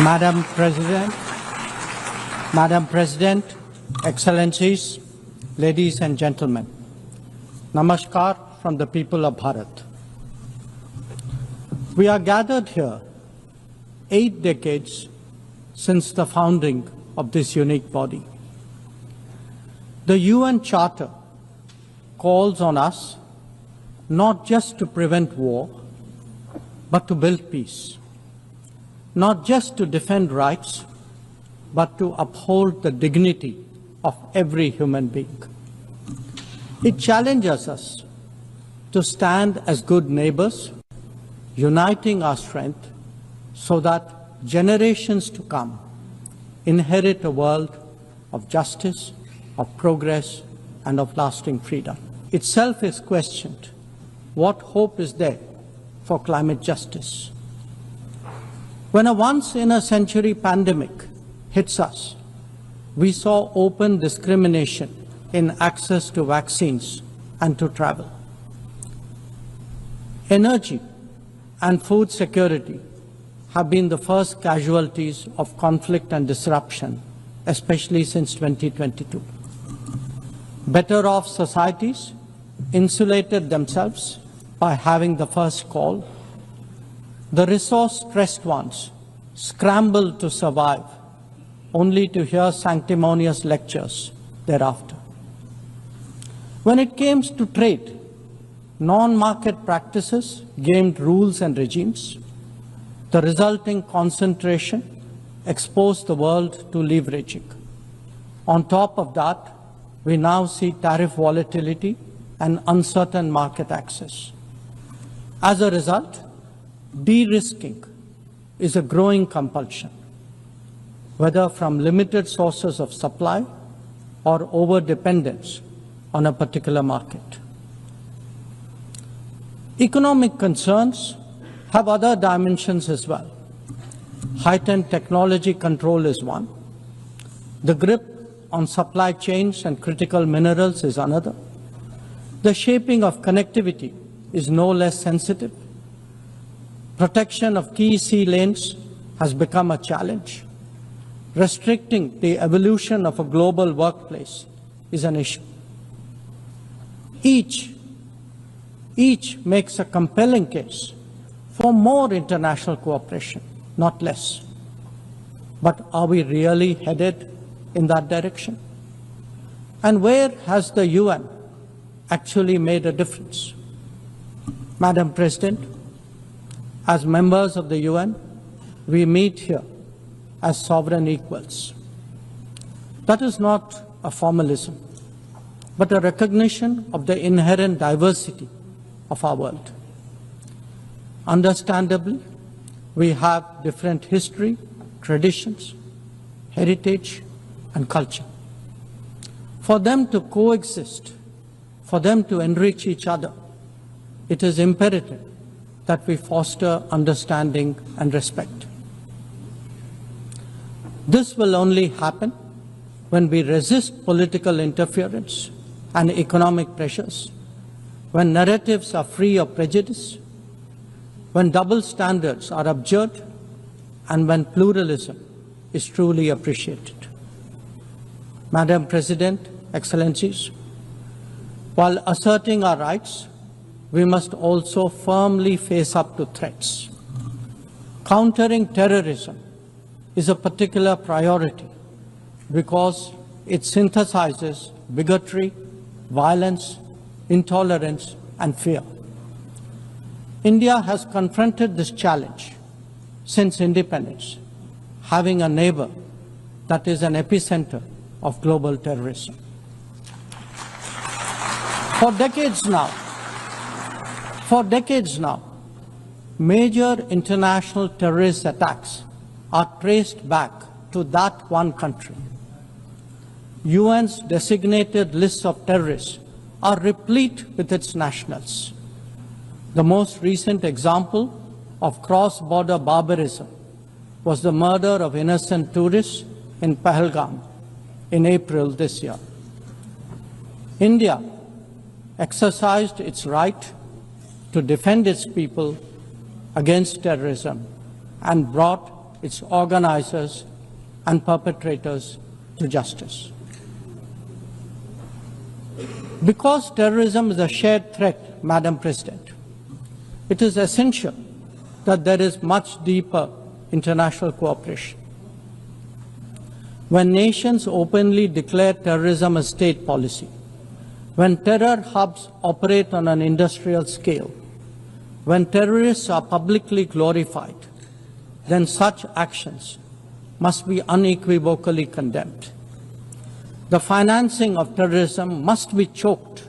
Madam President, Excellencies, ladies and gentlemen, Namaskar from the people of Bharat. We are gathered here 8 decades since the founding of this unique body. The UN Charter calls on us not just to prevent war, but to build peace. Not just to defend rights, but to uphold the dignity of every human being. It challenges us to stand as good neighbors, uniting our strength so that generations to come inherit a world of justice, of progress, and of lasting freedom. Itself is questioned. What hope is there for climate justice? When a once-in-a-century pandemic hits us, we saw open discrimination in access to vaccines and to travel. Energy and food security have been the first casualties of conflict and disruption, especially since 2022. Better-off societies insulated themselves by having the first call. The resource-stressed ones scrambled to survive, only to hear sanctimonious lectures thereafter. When it came to trade, non-market practices gamed rules and regimes. The resulting concentration exposed the world to leveraging. On top of that, we now see tariff volatility and uncertain market access. As a result, de-risking is a growing compulsion, whether from limited sources of supply or over-dependence on a particular market. Economic concerns have other dimensions as well. Heightened technology control is one. The grip on supply chains and critical minerals is another. The shaping of connectivity is no less sensitive. Protection of key sea lanes has become a challenge. Restricting the evolution of a global workplace is an issue. Each makes a compelling case for more international cooperation, not less. But are we really headed in that direction? And where has the UN actually made a difference? Madam President, as members of the UN, we meet here as sovereign equals. That is not a formalism, but a recognition of the inherent diversity of our world. Understandably, we have different history, traditions, heritage, and culture. For them to coexist, for them to enrich each other, it is imperative that we foster understanding and respect. This will only happen when we resist political interference and economic pressures, when narratives are free of prejudice, when double standards are abjured, and when pluralism is truly appreciated. Madam President, Excellencies, while asserting our rights, we must also firmly face up to threats. Countering terrorism is a particular priority because it synthesizes bigotry, violence, intolerance, and fear. India has confronted this challenge since independence, having a neighbor that is an epicenter of global terrorism. For decades now, major international terrorist attacks are traced back to that one country. UN's designated lists of terrorists are replete with its nationals. The most recent example of cross-border barbarism was the murder of innocent tourists in Pahalgam in April this year. India exercised its right to defend its people against terrorism and brought its organizers and perpetrators to justice. Because terrorism is a shared threat, Madam President, it is essential that there is much deeper international cooperation. When nations openly declare terrorism a state policy, when terror hubs operate on an industrial scale, when terrorists are publicly glorified, then such actions must be unequivocally condemned. The financing of terrorism must be choked,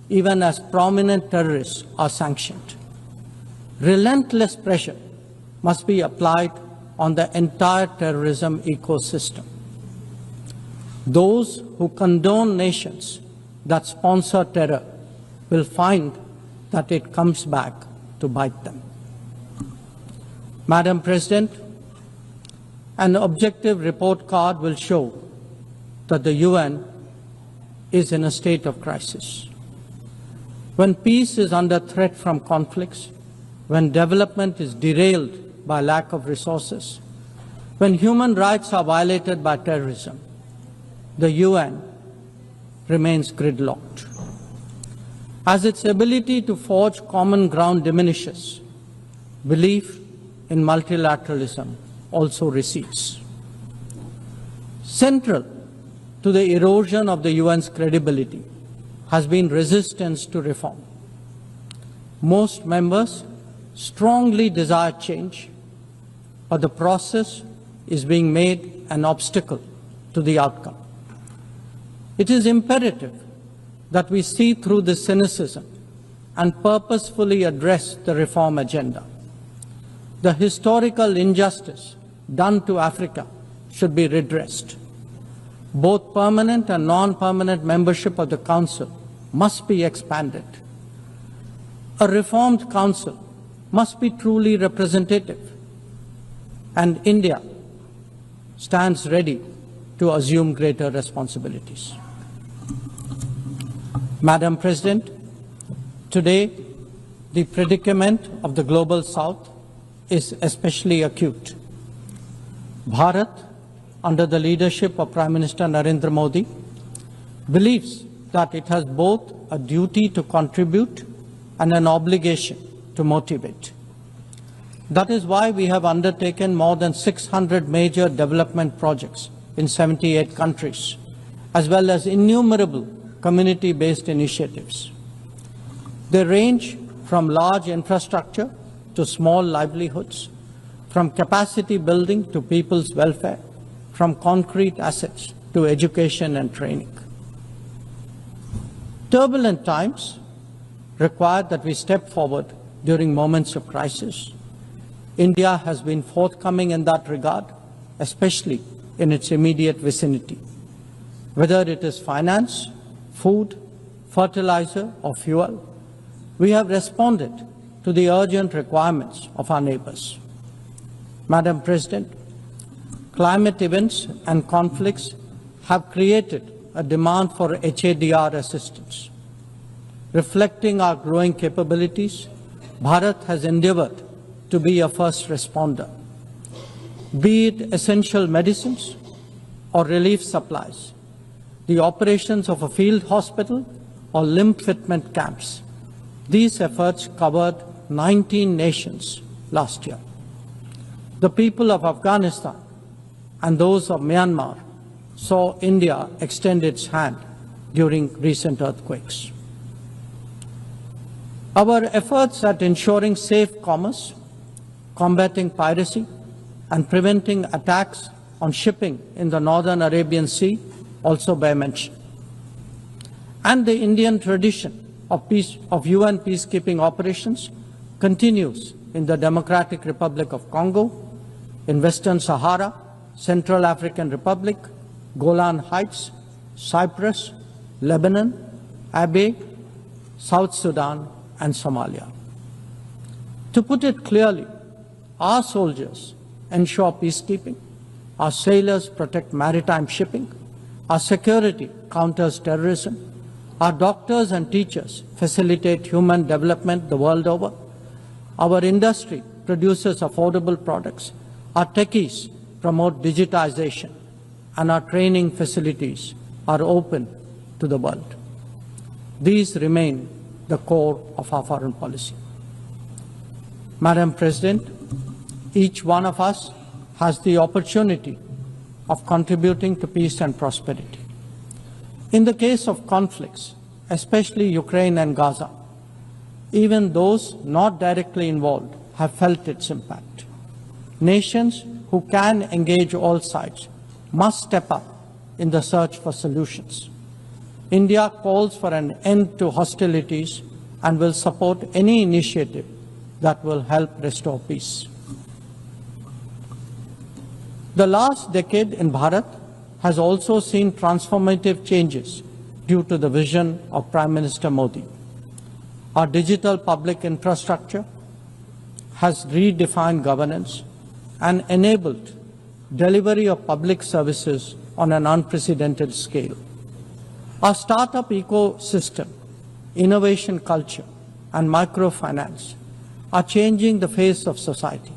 even as prominent terrorists are sanctioned. Relentless pressure must be applied on the entire terrorism ecosystem. Those who condone nations that sponsor terror will find that it comes back to bite them. Madam President, an objective report card will show that the UN is in a state of crisis. When peace is under threat from conflicts, when development is derailed by lack of resources, when human rights are violated by terrorism, the UN remains gridlocked. As its ability to forge common ground diminishes, belief in multilateralism also recedes. Central to the erosion of the UN's credibility has been resistance to reform. Most members strongly desire change, but the process is being made an obstacle to the outcome. It is imperative that we see through this cynicism and purposefully address the reform agenda. The historical injustice done to Africa should be redressed. Both permanent and non-permanent membership of the Council must be expanded. A reformed Council must be truly representative, and India stands ready to assume greater responsibilities. Madam President, today the predicament of the Global South is especially acute. Bharat, under the leadership of Prime Minister Narendra Modi, believes that it has both a duty to contribute and an obligation to motivate. That is why we have undertaken more than 600 major development projects in 78 countries, as well as innumerable community-based initiatives. They range from large infrastructure to small livelihoods, from capacity building to people's welfare, from concrete assets to education and training. Turbulent times require that we step forward during moments of crisis. India has been forthcoming in that regard, especially in its immediate vicinity. Whether it is finance, food, fertilizer, or fuel, we have responded to the urgent requirements of our neighbors. Madam President, climate events and conflicts have created a demand for HADR assistance. Reflecting our growing capabilities, Bharat has endeavored to be a first responder. Be it essential medicines or relief supplies, the operations of a field hospital or limb fitment camps, these efforts covered 19 nations last year. The people of Afghanistan and those of Myanmar saw India extend its hand during recent earthquakes. Our efforts at ensuring safe commerce, combating piracy, and preventing attacks on shipping in the Northern Arabian Sea also bear mention. And the Indian tradition of UN peacekeeping operations continues in the Democratic Republic of Congo, in Western Sahara, Central African Republic, Golan Heights, Cyprus, Lebanon, Abyei, South Sudan, and Somalia. To put it clearly, our soldiers ensure peacekeeping, our sailors protect maritime shipping, our security counters terrorism, our doctors and teachers facilitate human development the world over, our industry produces affordable products, Our techies promote digitization, and our training facilities are open to the world. These remain the core of our foreign policy. Madam President, each one of us has the opportunity of contributing to peace and prosperity. In the case of conflicts, especially Ukraine and Gaza, even those not directly involved have felt its impact. Nations who can engage all sides must step up in the search for solutions. India calls for an end to hostilities and will support any initiative that will help restore peace. The last decade in Bharat has also seen transformative changes due to the vision of Prime Minister Modi. Our digital public infrastructure has redefined governance and enabled delivery of public services on an unprecedented scale. Our startup ecosystem, innovation culture, and microfinance are changing the face of society.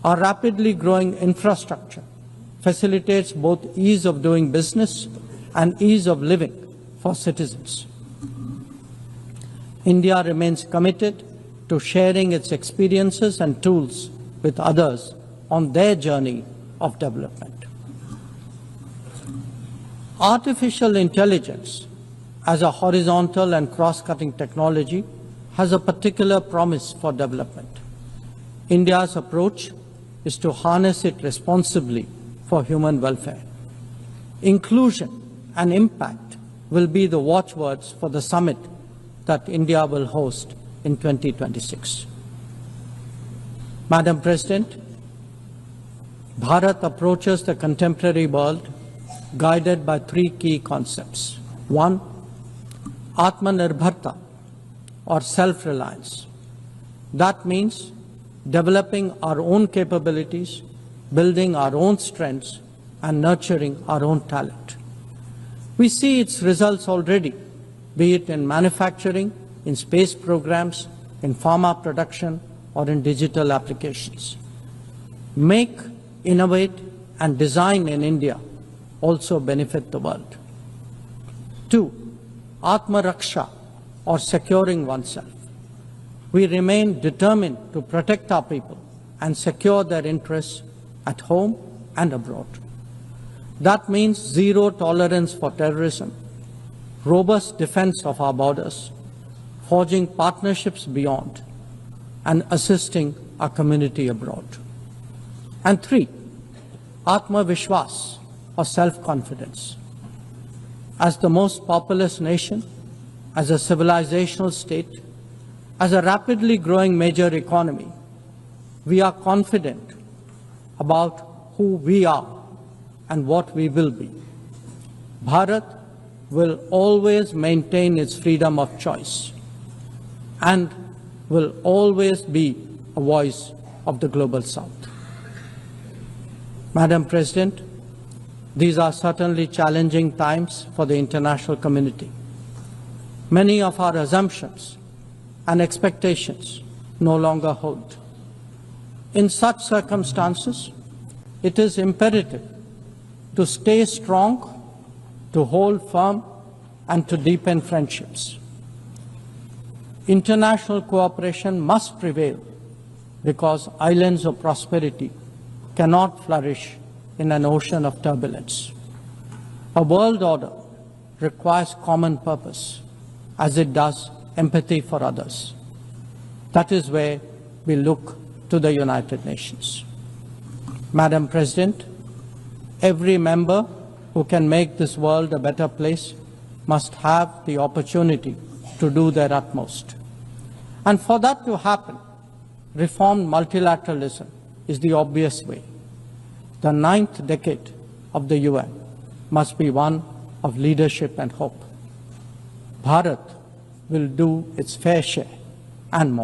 Our rapidly growing infrastructure facilitates both ease of doing business and ease of living for citizens. India remains committed to sharing its experiences and tools with others on their journey of development. Artificial intelligence as a horizontal and cross-cutting technology has a particular promise for development. India's approach is to harness it responsibly for human welfare. Inclusion and impact will be the watchwords for the summit that India will host in 2026. Madam President, Bharat approaches the contemporary world guided by three key concepts. One, Atmanirbharta, or self-reliance. That means developing our own capabilities, building our own strengths, and nurturing our own talent. We see its results already, be it in manufacturing, in space programs, in pharma production, or in digital applications. Make, innovate, and design in India also benefit the world. Two, Atma Raksha, or securing oneself. We remain determined to protect our people and secure their interests at home and abroad. That means zero tolerance for terrorism, robust defense of our borders, forging partnerships beyond, and assisting our community abroad. And three, Atma Vishwas, or self-confidence. As the most populous nation, as a civilizational state, as a rapidly growing major economy, we are confident about who we are and what we will be. Bharat will always maintain its freedom of choice and will always be a voice of the Global South. Madam President, these are certainly challenging times for the international community. Many of our assumptions and expectations no longer hold. In such circumstances, it is imperative to stay strong, to hold firm, and to deepen friendships. International cooperation must prevail because islands of prosperity cannot flourish in an ocean of turbulence. A world order requires common purpose, as it does empathy for others. That is where we look to the United Nations. Madam President, every member who can make this world a better place must have the opportunity to do their utmost. And for that to happen, reformed multilateralism is the obvious way. The 9th decade of the UN must be one of leadership and hope. Bharat will do its fair share and more.